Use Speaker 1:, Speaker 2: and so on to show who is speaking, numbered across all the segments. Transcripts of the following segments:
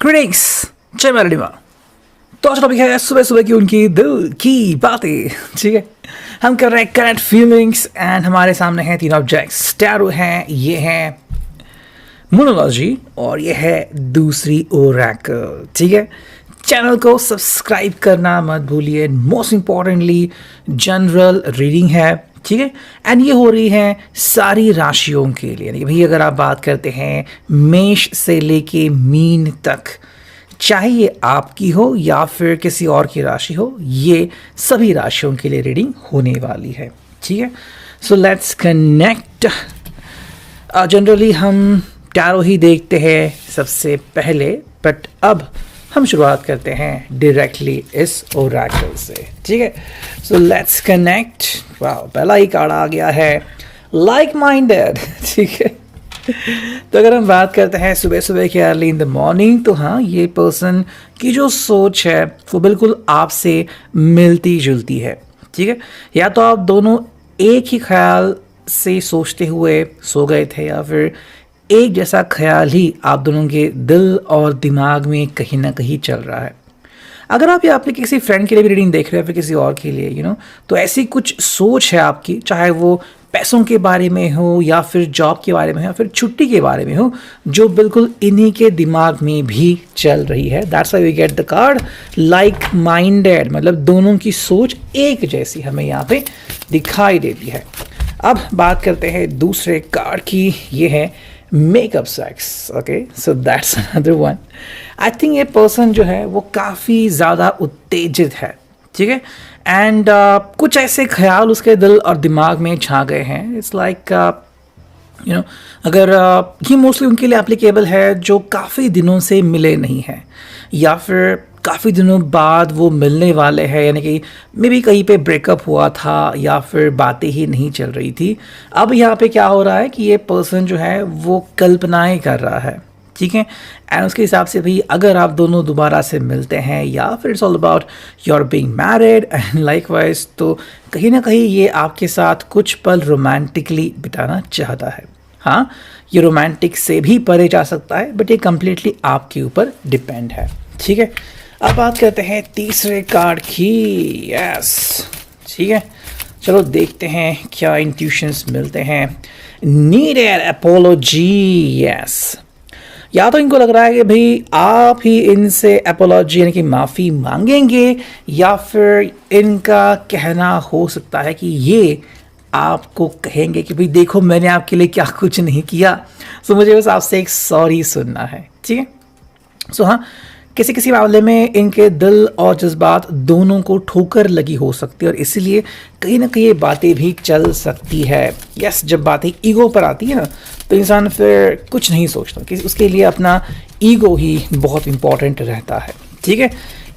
Speaker 1: Greetings, जय मेलडीमा। तो आज टॉपिक है सुबह सुबह की उनकी दिल की बातें। ठीक है, हम कर रहे हैं करंट फीलिंग्स एंड हमारे सामने हैं तीन ऑब्जेक्ट्स। टैरो हैं, ये है मोनोलॉजी और ये है दूसरी ओरेकल। ठीक है, चैनल को सब्सक्राइब करना मत भूलिए। मोस्ट इम्पॉर्टेंटली जनरल रीडिंग है, ठीक है, एंड ये हो रही है सारी राशियों के लिए। यानी कि भाई अगर आप बात करते हैं मेष से लेके मीन तक, चाहे ये आपकी हो या फिर किसी और की राशि हो, ये सभी राशियों के लिए रीडिंग होने वाली है। ठीक है, सो लेट्स कनेक्ट। जनरली हम टैरो ही देखते हैं सबसे पहले, बट अब हम शुरुआत करते हैं डायरेक्टली इस ओरेकल से। ठीक है, सो लेट्स कनेक्ट। वाह, पहला ही कार्ड आ गया है लाइक माइंडेड। ठीक है, तो अगर हम बात करते हैं सुबह सुबह के अर्ली इन द मॉर्निंग, तो हाँ, ये पर्सन की जो सोच है वो बिल्कुल आपसे मिलती जुलती है। ठीक है, या तो आप दोनों एक ही ख्याल से सोचते हुए सो गए थे या फिर एक जैसा ख्याल ही आप दोनों के दिल और दिमाग में कहीं ना कहीं चल रहा है। अगर आप या अपने किसी फ्रेंड के लिए भी रीडिंग देख रहे हो फिर किसी और के लिए तो ऐसी कुछ सोच है आपकी, चाहे वो पैसों के बारे में हो या फिर जॉब के बारे में हो या फिर छुट्टी के बारे में हो, जो बिल्कुल इन्हीं के दिमाग में भी चल रही है। That's why we get the card like minded, मतलब दोनों की सोच एक जैसी हमें यहाँ पे दिखाई देती है। अब बात करते हैं दूसरे कार्ड की, ये है makeup sex. Okay, so that's another one. I think ये पर्सन जो है वो काफ़ी ज़्यादा उत्तेजित है। ठीक है, एंड कुछ ऐसे ख्याल उसके दिल और दिमाग में छा गए हैं। इट्स लाइक अगर ये मोस्टली उनके लिए एप्लीकेबल है जो काफ़ी दिनों से मिले नहीं हैं या फिर काफ़ी दिनों बाद वो मिलने वाले हैं, यानी कि मे बी कहीं पे ब्रेकअप हुआ था या फिर बातें ही नहीं चल रही थी। अब यहाँ पे क्या हो रहा है कि ये पर्सन जो है वो कल्पनाएं कर रहा है। ठीक है, एंड उसके हिसाब से भी अगर आप दोनों दोबारा से मिलते हैं या फिर it's all about your being married and likewise, तो कहीं ना कहीं ये आपके साथ कुछ पल रोमांटिकली बिताना चाहता है। हाँ, ये रोमांटिक से भी परे जा सकता है, बट ये कम्प्लीटली आपके ऊपर डिपेंड है। ठीक है, अब बात करते हैं तीसरे कार्ड की। यस, ठीक है, चलो देखते हैं क्या इंट्यूशंस मिलते हैं। Needed apology. यस, या तो इनको लग रहा है कि भाई आप ही इनसे अपोलॉजी यानी कि माफ़ी मांगेंगे, या फिर इनका कहना हो सकता है कि ये आपको कहेंगे कि भाई देखो मैंने आपके लिए क्या कुछ नहीं किया, सो मुझे बस आपसे एक सॉरी सुनना है। ठीक है, सो हाँ, किसी किसी मामले में इनके दिल और जज्बात दोनों को ठोकर लगी हो सकती है और इसीलिए कहीं ना कहीं ये बातें भी चल सकती है। यस, जब बातें ईगो पर आती है ना, तो इंसान फिर कुछ नहीं सोचता कि उसके लिए अपना ईगो ही बहुत इंपॉर्टेंट रहता है। ठीक है,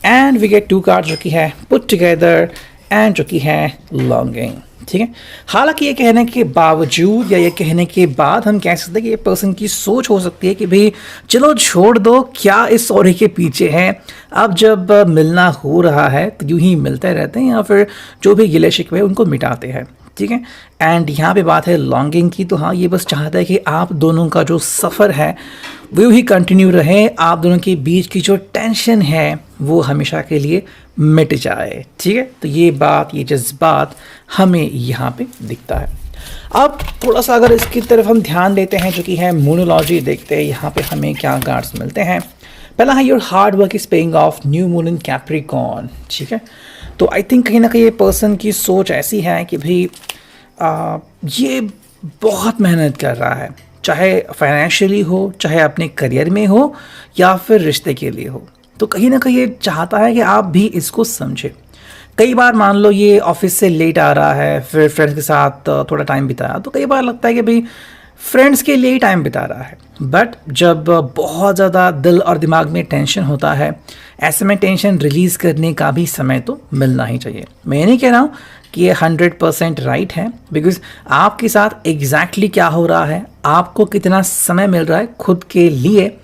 Speaker 1: and we get to card जो कि है पुट टुगेदर एंड जो कि है लॉन्गिंग। ठीक है, हालांकि ये कहने के बावजूद या ये कहने के बाद हम कह सकते हैं कि ये पर्सन की सोच हो सकती है कि भाई चलो छोड़ दो, क्या इस सॉरी के पीछे है। अब जब मिलना हो रहा है तो यूं ही मिलते रहते हैं या फिर जो भी गिले शिकवे उनको मिटाते हैं। ठीक है, एंड यहाँ पे बात है लॉन्गिंग की, तो हाँ, ये बस चाहता है कि आप दोनों का जो सफ़र है वो ही कंटिन्यू रहे, आप दोनों के बीच की जो टेंशन है वो हमेशा के लिए मिट जाए। ठीक है, तो ये बात, ये जज्बात हमें यहाँ पे दिखता है। अब थोड़ा सा अगर इसकी तरफ हम ध्यान देते हैं जो कि है मोनोलॉजी, देखते हैं यहाँ पे हमें क्या कार्ड्स मिलते हैं। पहला है your hard work is paying off, new moon in Capricorn. ठीक है, तो आई थिंक कहीं ना कहीं ये पर्सन की सोच ऐसी है कि भाई ये बहुत मेहनत कर रहा है, चाहे फाइनेंशियली हो, चाहे अपने करियर में हो या फिर रिश्ते के लिए हो, तो कहीं ना कहीं ये चाहता है कि आप भी इसको समझें। कई बार मान लो ये ऑफिस से लेट आ रहा है, फिर फ्रेंड्स के साथ थोड़ा टाइम बिताया, तो कई बार लगता है कि भाई फ्रेंड्स के लिए ही टाइम बिता रहा है, बट जब बहुत ज़्यादा दिल और दिमाग में टेंशन होता है, ऐसे में टेंशन रिलीज़ करने का भी समय तो मिलना ही चाहिए। मैं नहीं कह रहा हूँ कि ये 100% राइट है, बिकॉज आपके साथ एग्जैक्टली क्या हो रहा है, आपको कितना समय मिल रहा है खुद के लिए,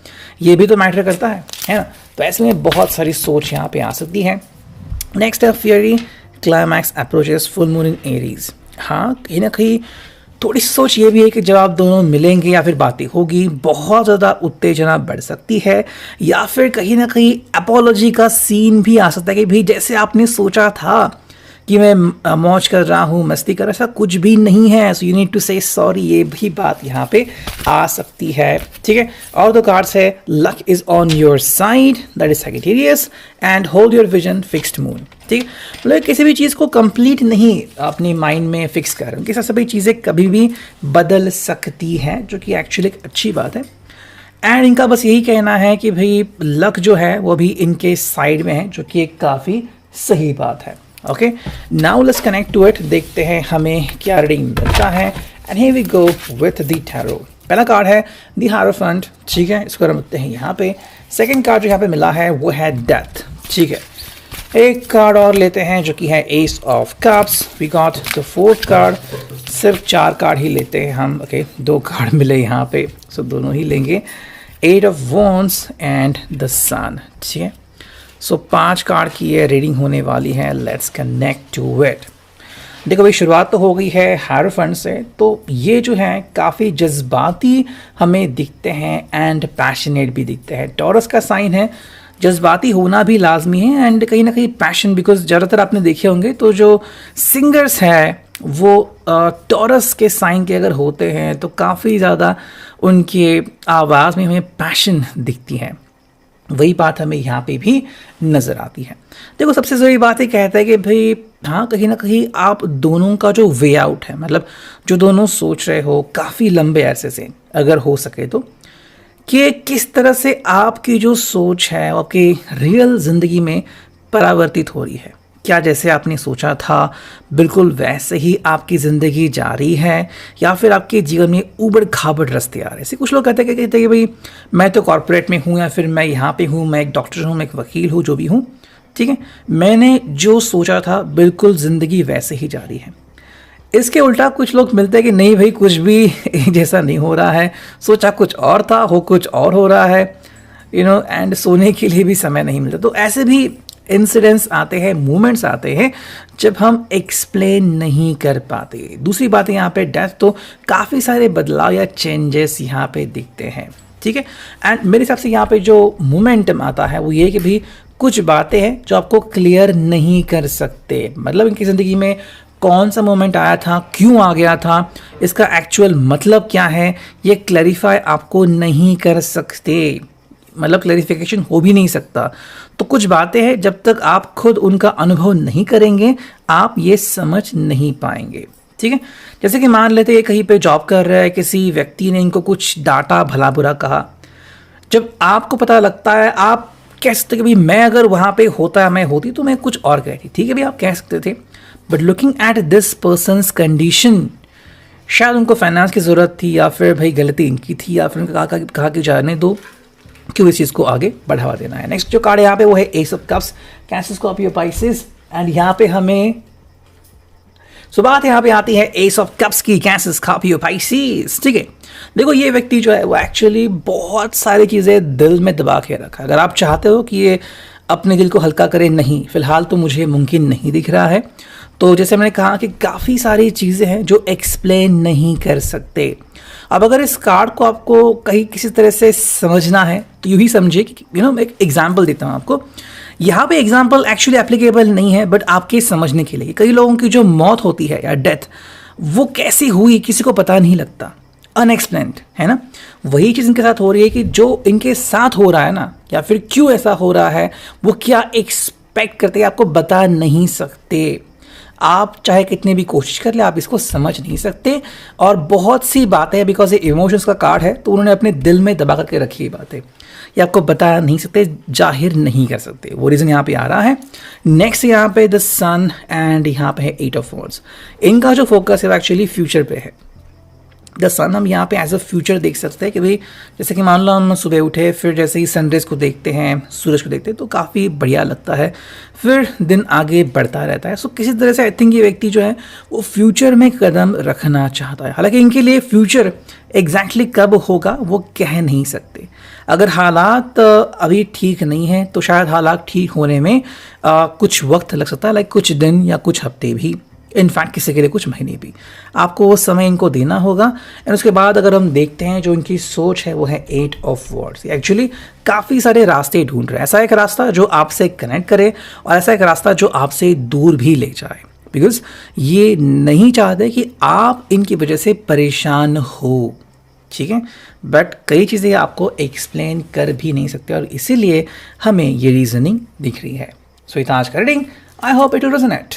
Speaker 1: ये भी तो मैटर करता है ना। तो ऐसे में बहुत सारी सोच यहाँ पे आ सकती है। नेक्स्ट है fiery climax approaches full moon in Aries. हाँ, कहीं ना कहीं थोड़ी सी सोच ये भी है कि जब आप दोनों मिलेंगे या फिर बातें होगी, बहुत ज़्यादा उत्तेजना बढ़ सकती है, या फिर कहीं ना कहीं अपोलॉजी का सीन भी आ सकता है कि भाई जैसे आपने सोचा था कि मैं मौज कर रहा हूँ, मस्ती कर रहा, ऐसा कुछ भी नहीं है, सो यू नीड टू से सॉरी, ये भी बात यहाँ पे आ सकती है। ठीक है, और दो कार्ड्स है, luck is on your side, that is Sagittarius, and hold your vision, fixed moon. ठीक है, मतलब किसी भी चीज़ को कंप्लीट नहीं अपनी माइंड में फिक्स कर, उनके साथ सभी चीज़ें कभी भी बदल सकती हैं, जो कि एक्चुअली एक अच्छी बात है। एंड इनका बस यही कहना है कि भाई लक जो है वो भी इनके साइड में है, जो कि एक काफ़ी सही बात है। Okay, now let's connect to it, देखते हैं हमें क्या रीडिंग मिलता है। And here we go with the tarot. पहला कार्ड है द हायरोफेंट, ठीक है, इसको रखते हैं यहाँ पे। सेकंड कार्ड जो यहाँ पे मिला है वो है डेथ, ठीक है। एक कार्ड और लेते हैं जो कि है ace of cups. We got the fourth card, सिर्फ 4 कार्ड ही लेते हैं हम। ओके, 2 कार्ड मिले यहाँ पे, सो दोनों ही लेंगे। 8 ऑफ वॉन्ड्स एंड द सन, ठीक है। सो 5 कार्ड की ये रीडिंग होने वाली है। Let's connect to it. देखो भाई, शुरुआत तो हो गई है हायरोफेंट से, तो ये जो है काफ़ी जज्बाती हमें दिखते हैं एंड पैशनेट भी दिखते हैं। टॉरस का साइन है, जज्बाती होना भी लाजमी है एंड कहीं ना कहीं पैशन, बिकॉज ज़्यादातर आपने देखे होंगे तो जो सिंगर्स हैं वो टॉरस के साइन के अगर होते हैं तो काफ़ी ज़्यादा उनके आवाज़ में हमें पैशन दिखती है। वही बात हमें यहाँ पे भी नज़र आती है। देखो, सबसे ज़रूरी बात ये कहता है कि भाई हाँ, कहीं ना कहीं आप दोनों का जो वे आउट है, मतलब जो दोनों सोच रहे हो काफ़ी लंबे अरसे से, अगर हो सके तो, कि किस तरह से आपकी जो सोच है आपकी रियल ज़िंदगी में परावर्तित हो रही है। क्या जैसे आपने सोचा था बिल्कुल वैसे ही आपकी ज़िंदगी जारी है, या फिर आपके जीवन में ऊबड़ खाबड़ रास्ते आ रहे हैं। ऐसे कुछ लोग कहते हैं कि भाई मैं तो कॉर्पोरेट में हूँ, या फिर मैं यहाँ पे हूँ, मैं एक डॉक्टर हूँ, मैं एक वकील हूँ, जो भी हूँ, ठीक है, मैंने जो सोचा था बिल्कुल ज़िंदगी वैसे ही जारी है। इसके उल्टा कुछ लोग मिलते हैं कि नहीं भाई, कुछ भी जैसा नहीं हो रहा है, सोचा कुछ और था, हो कुछ और हो रहा है, एंड सोने के लिए भी समय नहीं मिलता। तो ऐसे भी इंसिडेंट्स आते हैं, मोमेंट्स आते हैं जब हम एक्सप्लेन नहीं कर पाते। दूसरी बात है यहाँ पे डेथ, तो काफ़ी सारे बदलाव या चेंजेस यहाँ पे दिखते हैं, ठीक है। एंड मेरे हिसाब से यहाँ पे जो मोमेंटम आता है वो ये कि भी कुछ बातें हैं जो आपको क्लियर नहीं कर सकते, मतलब इनकी ज़िंदगी में कौन सा मोमेंट आया था, क्यों आ गया था, इसका एक्चुअल मतलब क्या है, ये क्लैरिफाई आपको नहीं कर सकते, मतलब क्लैरिफिकेशन हो भी नहीं सकता। तो कुछ बातें हैं जब तक आप खुद उनका अनुभव नहीं करेंगे आप ये समझ नहीं पाएंगे, ठीक है। जैसे कि मान लेते हैं कहीं पे जॉब कर रहा है, किसी व्यक्ति ने इनको कुछ डांटा, भला बुरा कहा, जब आपको पता लगता है आप कह सकते कि भाई मैं अगर वहाँ पे होता, मैं होती तो मैं कुछ और कहती, ठीक है भाई, आप कह सकते थे। But looking at this persons condition, शायद उनको फाइनेंस की ज़रूरत थी, या फिर भाई गलती इनकी थी, या फिर उनको कहा कि जाने दो, क्यों इस चीज़ को आगे बढ़ावा देना है। नेक्स्ट जो कार्ड यहाँ पे वो है ace of cups, cancer, Scorpio, Pisces. And यहाँ पे हमें बात यहाँ पे आती है एस ऑफ कप्स की, कैंसर, स्कॉर्पियो, पाइसेस, ठीक है। देखो, ये व्यक्ति जो है वो एक्चुअली बहुत सारी चीज़ें दिल में दबा के रखा। अगर आप चाहते हो कि ये अपने दिल को हल्का करे, नहीं, फिलहाल तो मुझे मुमकिन नहीं दिख रहा है। तो जैसे मैंने कहा कि काफ़ी सारी चीज़ें हैं जो एक्सप्लेन नहीं कर सकते। अब अगर इस कार्ड को आपको कहीं किसी तरह से समझना है तो यूँ ही समझिए कि एक एग्जाम्पल देता हूँ आपको। यहाँ पे एग्जाम्पल एक्चुअली एप्लीकेबल नहीं है, बट आपके समझने के लिए, कई लोगों की जो मौत होती है या डेथ, वो कैसी हुई किसी को पता नहीं लगता, अनएक्सप्लेन्ड है ना। वही चीज़ इनके साथ हो रही है कि जो इनके साथ हो रहा है ना, या फिर क्यों ऐसा हो रहा है, वो क्या एक्सपेक्ट करते हैं आपको बता नहीं सकते। आप चाहे कितनी भी कोशिश कर ले, आप इसको समझ नहीं सकते। और बहुत सी बातें, बिकॉज ये इमोशंस का कार्ड है, तो उन्होंने अपने दिल में दबा करके रखी है बातें, ये आपको बता नहीं सकते, जाहिर नहीं कर सकते। वो रीज़न यहाँ पे आ रहा है। नेक्स्ट यहाँ पे द सन, एंड यहाँ पे है 8 ऑफ वॉन्ड्स। इनका जो फोकस है वो एक्चुअली फ्यूचर पे है। द सन हम यहाँ पे एज अ फ्यूचर देख सकते हैं कि भाई जैसे कि मान लो हम सुबह उठे, फिर जैसे ही सनराइज को देखते हैं, सूरज को देखते हैं, तो काफ़ी बढ़िया लगता है, फिर दिन आगे बढ़ता रहता है। सो किसी तरह से आई थिंक ये व्यक्ति जो है वो फ्यूचर में कदम रखना चाहता है। हालांकि इनके लिए फ्यूचर एग्जैक्टली कब होगा वो कह नहीं सकते। अगर हालात अभी ठीक नहीं है तो शायद हालात ठीक होने में कुछ वक्त लग सकता है, लाइक कुछ दिन या कुछ हफ्ते भी, इनफैक्ट किसी के लिए कुछ महीने भी। आपको वो समय इनको देना होगा। एंड उसके बाद अगर हम देखते हैं जो इनकी सोच है वो है 8 ऑफ वर्ड्स। एक्चुअली काफ़ी सारे रास्ते ढूंढ रहे हैं, ऐसा एक रास्ता जो आपसे कनेक्ट करे और ऐसा एक रास्ता जो आपसे दूर भी ले जाए, बिकॉज ये नहीं चाहते कि आप इनकी वजह से परेशान हो, ठीक है। बट कई चीज़ें आपको एक्सप्लेन कर भी नहीं सकते और इसीलिए हमें ये रीजनिंग दिख रही है। सो इतना आज का reading, I hope it will resonate.